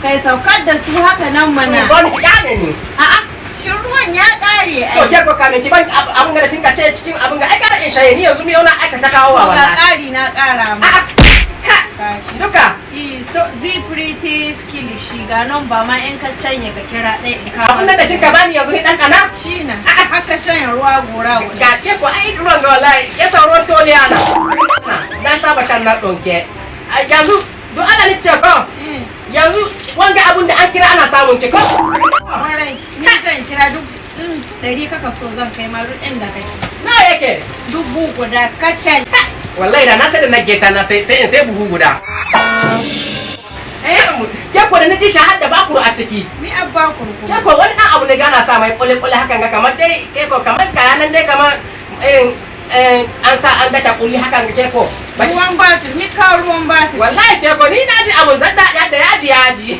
Kai saukar da su haka nan mana. Don ki gane ni. A'a, shin ruwan ya kare ai. To ke ko kamin ki ban abun ga da kin kace cikin abun ga ai kada in shaye ni yanzu mi yau na aikata kawo wa Ga wallahi. kari na kara ma. A'a. Ha. Gashi. Duka. To pretty skilishi ga nan ba ma in ka canye ka kira ɗaya in ka. Abun nan da kin ka bani yanzu ni dan dana. Shi na. Haka shan ruwa gora guda. Ga ke ko ai ruwan ga wallahi ya sauran toliya na. Na saba shan na donke. Yanzu do ana ni ce ko. Yanzu wanga abun da an kira ana samun ki ko. Kwarai, ni zan kira duk ɗari kaka so zan kai ma duk inda kake. Nawa yake? 1000 guda kacal. Wallahi da na sai da na geta na sai in sai buhu guda. Ke ko da na ji shi har da bakuru a ciki. Mi abba kurku. Ke ko wani dan abu ne gana sa mai kule hakan ga kamar dai ke ko kamar kaya nan dai kamar irin an sa an daka kulli hakan ga ke ko. Ruwan batir, ni kawo ruwan batir. Wallahi ke ko ni na ji abun zan da yaji.